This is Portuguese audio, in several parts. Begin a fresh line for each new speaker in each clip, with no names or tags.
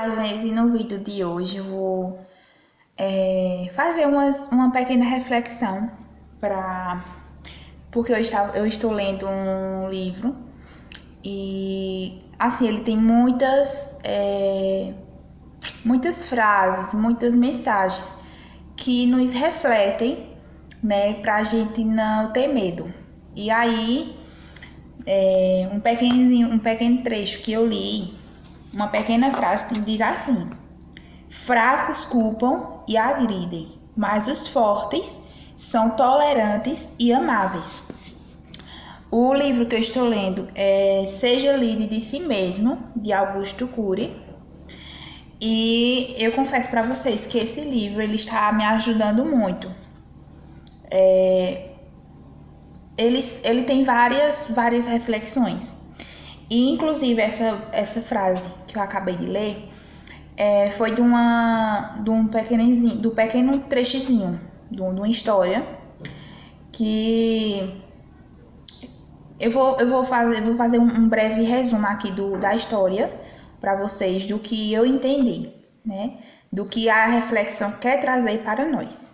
Olá, gente, no vídeo de hoje eu vou fazer uma pequena reflexão porque eu estou lendo um livro e assim ele tem muitas frases, muitas mensagens que nos refletem, né, pra gente não ter medo. E aí, um pequeno trecho que eu li, uma pequena frase que diz assim: fracos culpam e agridem, mas os fortes são tolerantes e amáveis. O livro que eu estou lendo é Seja Líder de Si Mesmo, de Augusto Cury. E eu confesso para vocês que esse livro ele está me ajudando muito. Ele tem várias reflexões. E inclusive essa frase que eu acabei de ler foi de um pequeno trechozinho, de uma história que eu vou fazer um breve resumo aqui da história para vocês, do que eu entendi, né? Do que a reflexão quer trazer para nós.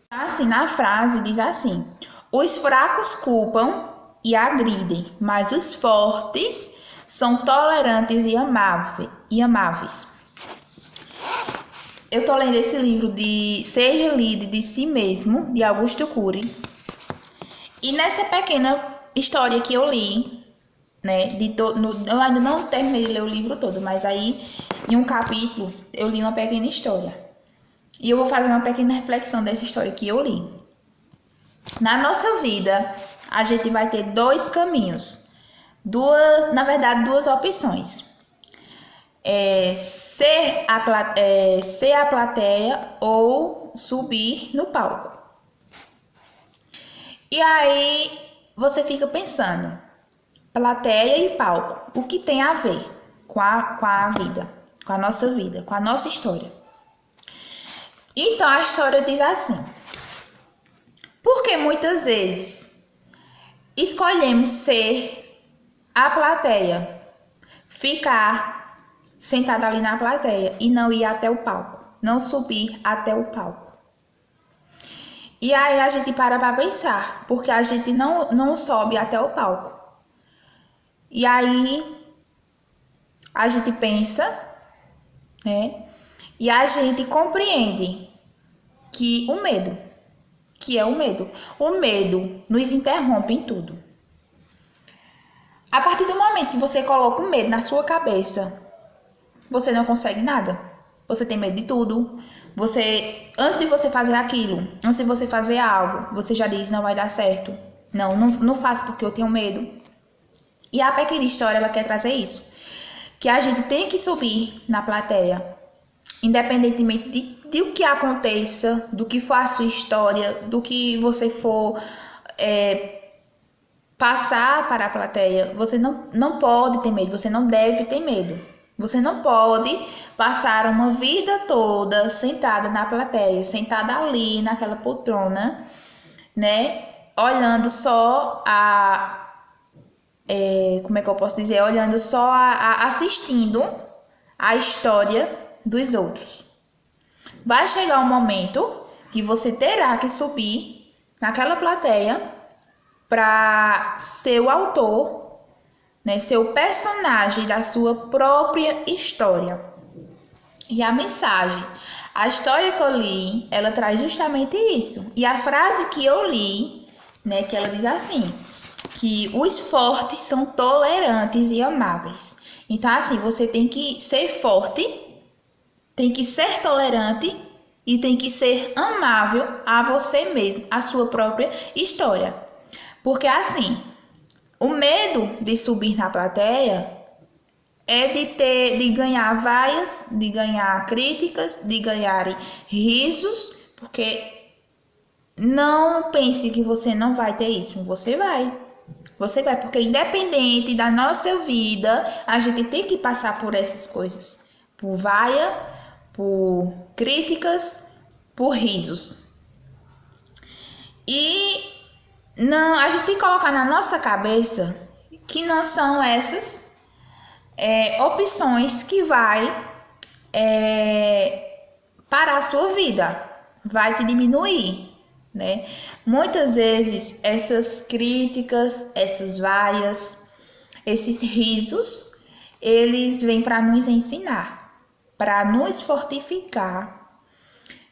Assim, na frase diz assim: os fracos culpam e agridem, mas os fortes são tolerantes e amáveis. Eu tô lendo esse livro de Seja Líder de Si Mesmo, de Augusto Cury. E nessa pequena história que eu li, né, eu ainda não terminei de ler o livro todo, mas aí em um capítulo eu li uma pequena história. E eu vou fazer uma pequena reflexão dessa história que eu li. Na nossa vida, a gente vai ter dois caminhos. Duas opções. Ser a plateia ou subir no palco. E aí você fica pensando, plateia e palco, o que tem a ver com a vida, com a nossa vida, com a nossa história? Então a história diz assim: porque muitas vezes escolhemos ser a plateia, ficar sentada ali na plateia e não ir até o palco, não subir até o palco. E aí a gente para pensar, porque a gente não sobe até o palco. E aí a gente pensa, né? E a gente compreende que o medo nos interrompe em tudo. A partir do momento que você coloca o medo na sua cabeça, você não consegue nada. Você tem medo de tudo. Antes de você fazer aquilo, antes de você fazer algo, você já diz: não vai dar certo. Não faço porque eu tenho medo. E a pequena história, ela quer trazer isso. Que a gente tem que subir na plateia, independentemente de o que aconteça, do que for a sua história, do que você for passar para a plateia. Você não pode ter medo, você não deve ter medo. Você não pode passar uma vida toda sentada na plateia, sentada ali naquela poltrona, né? Olhando só como é que eu posso dizer? Olhando só assistindo a história dos outros. Vai chegar um momento que você terá que subir naquela plateia para ser o autor, né, ser o personagem da sua própria história. E a história que eu li, ela traz justamente isso. E a frase que eu li, né, que ela diz assim, que os fortes são tolerantes e amáveis. Então, assim, você tem que ser forte, tem que ser tolerante e tem que ser amável a você mesmo, a sua própria história. Porque, assim, o medo de subir na plateia é de ganhar vaias, de ganhar críticas, de ganhar risos, porque não pense que você não vai ter isso, você vai. Você vai, porque independente da nossa vida, a gente tem que passar por essas coisas. Por vaia, por críticas, por risos. E a gente tem que colocar na nossa cabeça que não são essas opções que vai parar a sua vida, vai te diminuir, né? Muitas vezes essas críticas, essas vaias, esses risos, eles vêm para nos ensinar, para nos fortificar,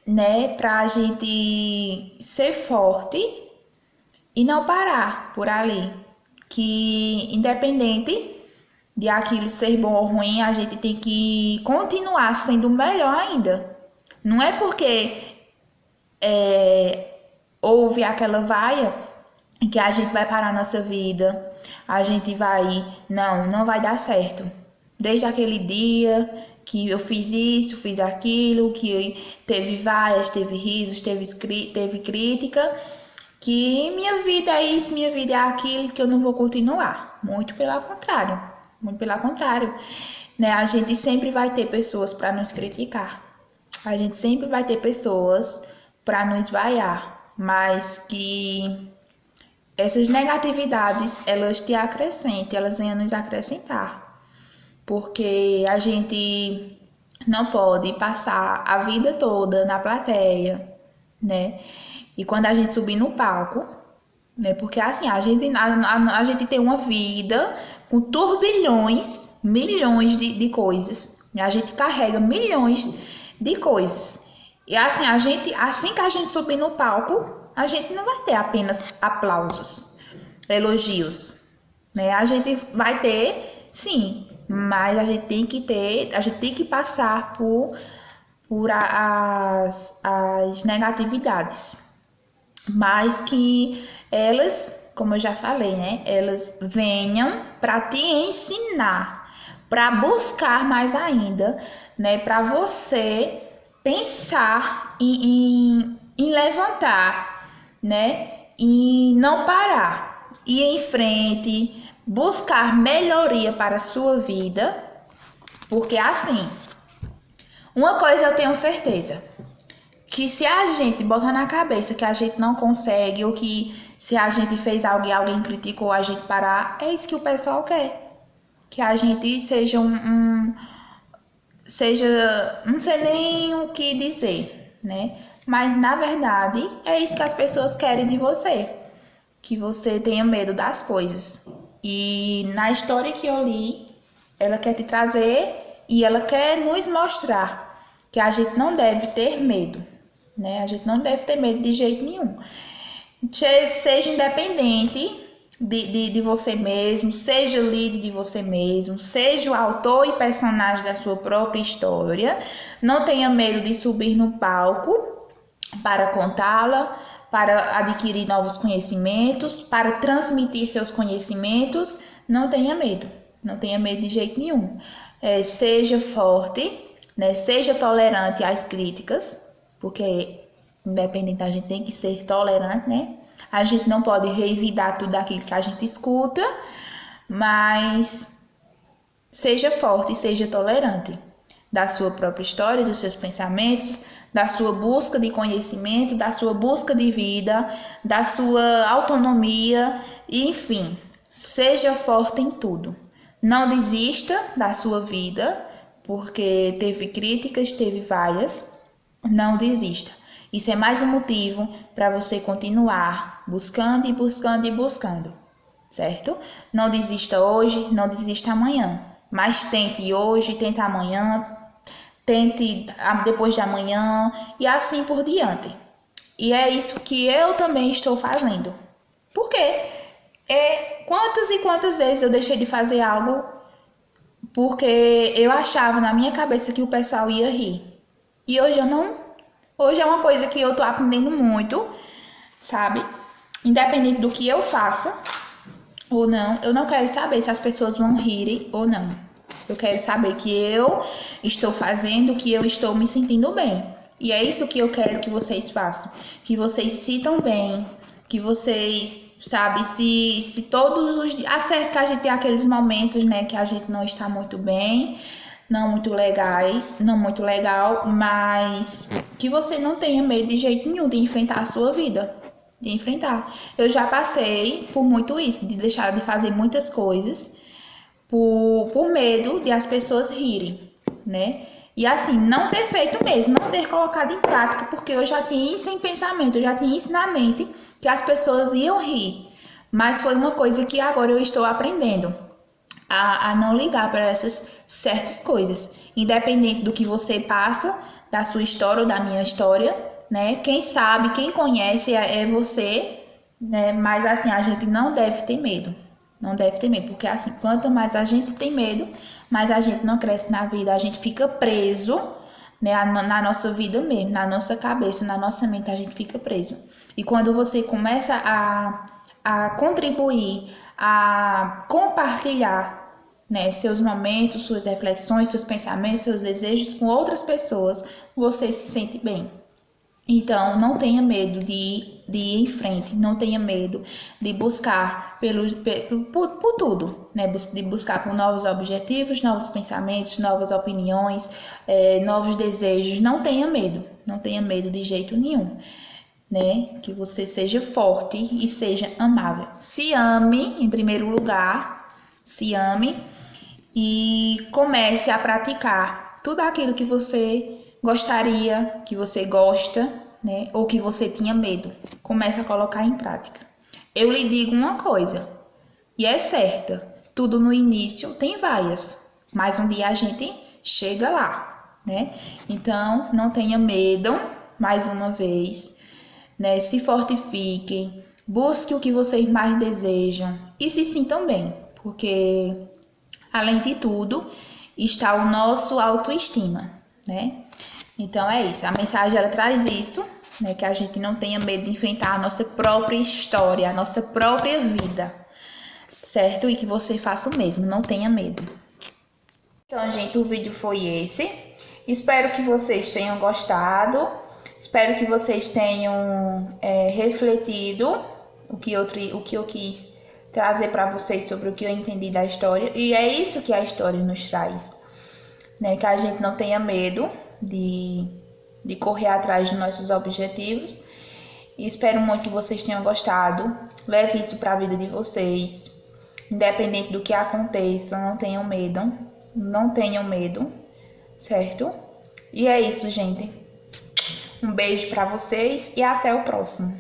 né? Para a gente ser forte e não parar por ali. Que independente de aquilo ser bom ou ruim, a gente tem que continuar sendo melhor ainda. Não é porque houve aquela vaia que a gente vai parar a nossa vida, a gente vai... Não vai dar certo. Desde aquele dia que eu fiz isso, fiz aquilo, que teve vaias, teve risos, teve crítica, que minha vida é isso, minha vida é aquilo, que eu não vou continuar. Muito pelo contrário. Muito pelo contrário, né? A gente sempre vai ter pessoas para nos criticar. A gente sempre vai ter pessoas para nos vaiar, mas que essas negatividades, elas te acrescentem, elas venham nos acrescentar. Porque a gente não pode passar a vida toda na plateia, né? E quando a gente subir no palco, né? Porque assim, a gente tem uma vida com turbilhões, milhões de coisas. A gente carrega milhões de coisas. E assim, assim que a gente subir no palco, a gente não vai ter apenas aplausos, elogios, né? A gente vai ter, sim, mas a gente tem que passar por as negatividades. Mas que elas, como eu já falei, né? Elas venham para te ensinar, para buscar mais ainda, né? Para você pensar em levantar, né? E não parar, ir em frente, buscar melhoria para a sua vida, porque assim, uma coisa eu tenho certeza, que se a gente botar na cabeça que a gente não consegue, ou que se a gente fez algo e alguém criticou a gente parar, é isso que o pessoal quer. Que a gente seja não sei nem o que dizer, né? Mas na verdade é isso que as pessoas querem de você. Que você tenha medo das coisas. E na história que eu li, ela quer te trazer e ela quer nos mostrar que a gente não deve ter medo, né? A gente não deve ter medo de jeito nenhum. Seja independente de você mesmo, seja líder de você mesmo, seja o autor e personagem da sua própria história. Não tenha medo de subir no palco para contá-la, para adquirir novos conhecimentos, para transmitir seus conhecimentos. Não tenha medo de jeito nenhum. Seja forte, né? Seja tolerante às críticas, porque independente, a gente tem que ser tolerante, né? A gente não pode revidar tudo aquilo que a gente escuta, mas seja forte e seja tolerante da sua própria história, dos seus pensamentos, da sua busca de conhecimento, da sua busca de vida, da sua autonomia, e, enfim, seja forte em tudo. Não desista da sua vida, porque teve críticas, teve vaias, não desista. Isso é mais um motivo para você continuar buscando e buscando e buscando, certo? Não desista hoje, não desista amanhã, mas tente hoje, tente amanhã, tente depois de amanhã e assim por diante. E é isso que eu também estou fazendo. Por quê? Quantas e quantas vezes eu deixei de fazer algo porque eu achava na minha cabeça que o pessoal ia rir. E hoje eu não... Hoje é uma coisa que eu tô aprendendo muito, sabe? Independente do que eu faça ou não, eu não quero saber se as pessoas vão rir ou não. Eu quero saber que eu estou fazendo, que eu estou me sentindo bem. E é isso que eu quero que vocês façam. Que vocês se sintam bem, que vocês, sabe, se todos os dias... Acerca que a gente tem aqueles momentos, né, que a gente não está muito bem, não muito legal, mas que você não tenha medo de jeito nenhum de enfrentar a sua vida, de enfrentar. Eu já passei por muito isso, de deixar de fazer muitas coisas, por medo de as pessoas rirem, né? E assim, não ter feito mesmo, não ter colocado em prática, porque eu já tinha isso em pensamento, eu já tinha isso na mente, que as pessoas iam rir. Mas foi uma coisa que agora eu estou aprendendo a não ligar para essas certas coisas. Independente do que você passa, da sua história ou da minha história, né? Quem sabe, quem conhece é você, né? Mas assim, a gente não deve ter medo. Não deve ter medo, porque assim, quanto mais a gente tem medo, mais a gente não cresce na vida, a gente fica preso, né, na nossa vida mesmo, na nossa cabeça, na nossa mente, a gente fica preso. E quando você começa a contribuir, a compartilhar, né, seus momentos, suas reflexões, seus pensamentos, seus desejos com outras pessoas, você se sente bem. Então, não tenha medo de ir em frente, não tenha medo de buscar por tudo, né? De buscar por novos objetivos, novos pensamentos, novas opiniões, novos desejos. Não tenha medo de jeito nenhum, né? Que você seja forte e seja amável. Se ame, em primeiro lugar, se ame e comece a praticar tudo aquilo que você gostaria, que você gosta, né? Ou que você tinha medo. Comece a colocar em prática. Eu lhe digo uma coisa, e é certa: tudo no início tem vaias, mas um dia a gente chega lá, né? Então, não tenha medo, mais uma vez, né? Se fortifiquem, busque o que vocês mais desejam e se sintam bem, porque além de tudo, está o nosso autoestima, né? Então é isso, a mensagem ela traz isso, né? Que a gente não tenha medo de enfrentar a nossa própria história, a nossa própria vida, certo? E que você faça o mesmo, não tenha medo. Então, gente, o vídeo foi esse. Espero que vocês tenham gostado, espero que vocês tenham refletido o que eu quis trazer para vocês sobre o que eu entendi da história. E é isso que a história nos traz, né? Que a gente não tenha medo de correr atrás dos nossos objetivos. E espero muito que vocês tenham gostado. Leve isso para a vida de vocês. Independente do que aconteça, não tenham medo. Não tenham medo, certo? E é isso, gente. Um beijo para vocês e até o próximo.